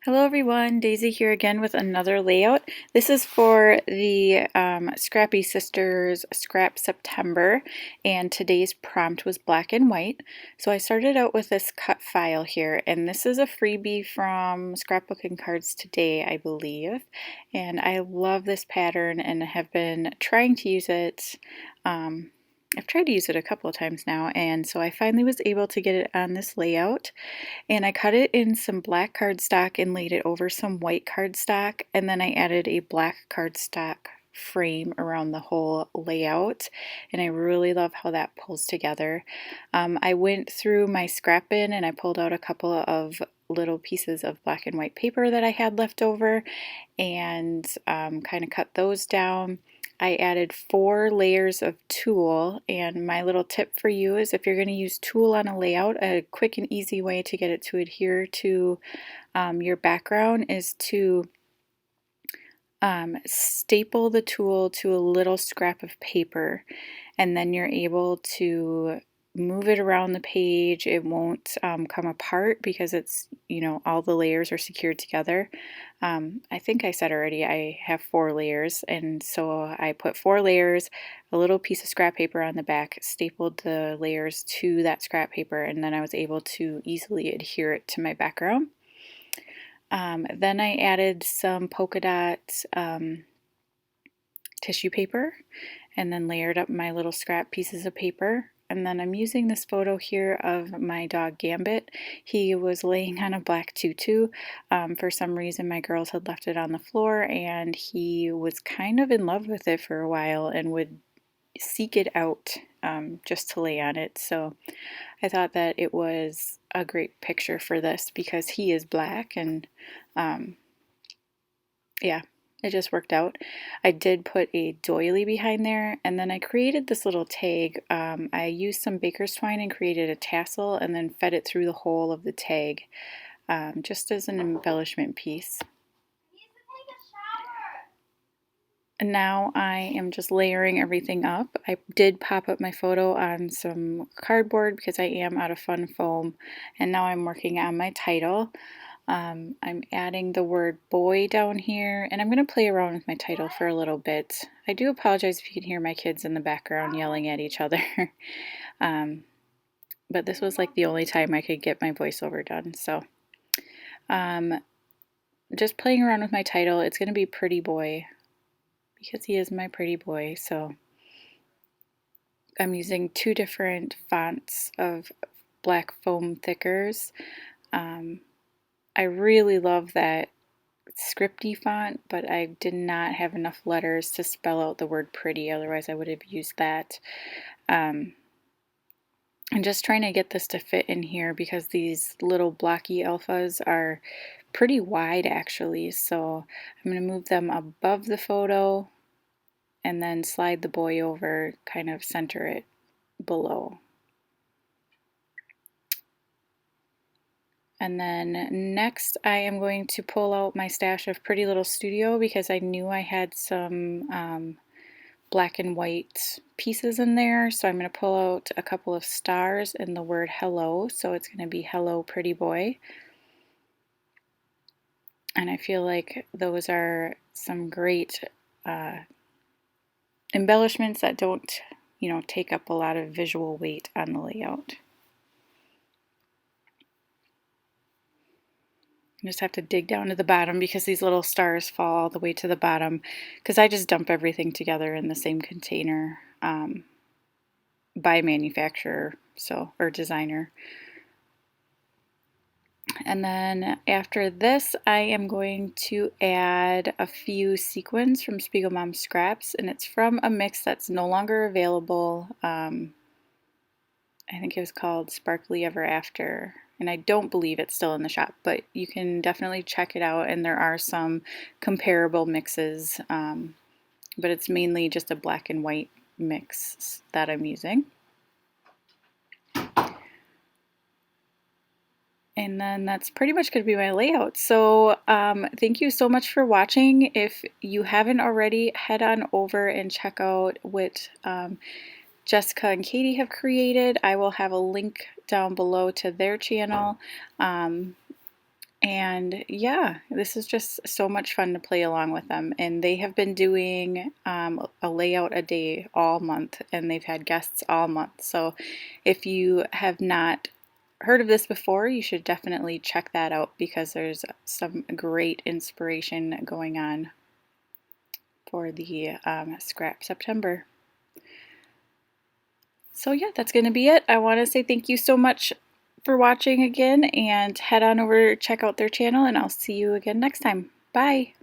Hello everyone, Daisy here again with another layout. This is for the Scrappy Sisters Scrap September, and today's prompt was black and white. So I started out with this cut file here, and this is a freebie from Scrapbook and Cards Today, I believe. And I love this pattern and have been trying to use it. I've tried to use it a couple of times now, and so I finally was able to get it on this layout. And I cut it in some black cardstock and laid it over some white cardstock, and then I added a black cardstock frame around the whole layout, and I really love how that pulls together. I went through my scrap bin and I pulled out a couple of little pieces of black and white paper that I had left over and kind of cut those down. I added 4 layers of tulle, and my little tip for you is if you're going to use tulle on a layout, a quick and easy way to get it to adhere to your background is to staple the tulle to a little scrap of paper, and then you're able to move it around the page. It won't come apart because it's, all the layers are secured together. I think I said already I have 4 layers, and so I put 4 layers, a little piece of scrap paper on the back, stapled the layers to that scrap paper, and then I was able to easily adhere it to my background. Then I added some polka dot tissue paper and then layered up my little scrap pieces of paper. And then I'm using this photo here of my dog Gambit. He was laying on a black tutu. For some reason my girls had left it on the floor, and he was kind of in love with it for a while and would seek it out just to lay on it. So I thought that it was a great picture for this because he is black, and yeah, it just worked out. I did put a doily behind there, and then I created this little tag. I used some baker's twine and created a tassel and then fed it through the hole of the tag just as an embellishment piece. And now I am just layering everything up. I did pop up my photo on some cardboard because I am out of fun foam, and now I'm working on my title. I'm adding the word boy down here, and I'm going to play around with my title for a little bit. I do apologize if you can hear my kids in the background yelling at each other. But this was like the only time I could get my voiceover done. So just playing around with my title. It's going to be Pretty Boy because he is my pretty boy. So I'm using 2 different fonts of black foam thickers. I really love that Scripty font, but I did not have enough letters to spell out the word pretty, otherwise I would have used that. I'm just trying to get this to fit in here because these little blocky alphas are pretty wide actually, so I'm going to move them above the photo and then slide the boy over, kind of center it below. And then next I am going to pull out my stash of Pretty Little Studio because I knew I had some black and white pieces in there. So I'm going to pull out a couple of stars and the word hello. So it's going to be hello pretty boy. And I feel like those are some great embellishments that don't, take up a lot of visual weight on the layout. I just have to dig down to the bottom because these little stars fall all the way to the bottom because I just dump everything together in the same container by manufacturer, or designer. And then after this, I am going to add a few sequins from Spiegel Mom Scraps, and it's from a mix that's no longer available. I think it was called Sparkly Ever After, and I don't believe it's still in the shop, but you can definitely check it out, and there are some comparable mixes, but it's mainly just a black and white mix that I'm using. And then that's pretty much going to be my layout. So thank you so much for watching. If you haven't already, head on over and check out what Jessica and Katie have created. I will have a link down below to their channel. And yeah, this is just so much fun to play along with them. And they have been doing a layout a day all month, and they've had guests all month. So if you have not heard of this before, you should definitely check that out because there's some great inspiration going on for the Scrap September. So yeah, that's going to be it. I want to say thank you so much for watching again, and head on over, check out their channel, and I'll see you again next time. Bye!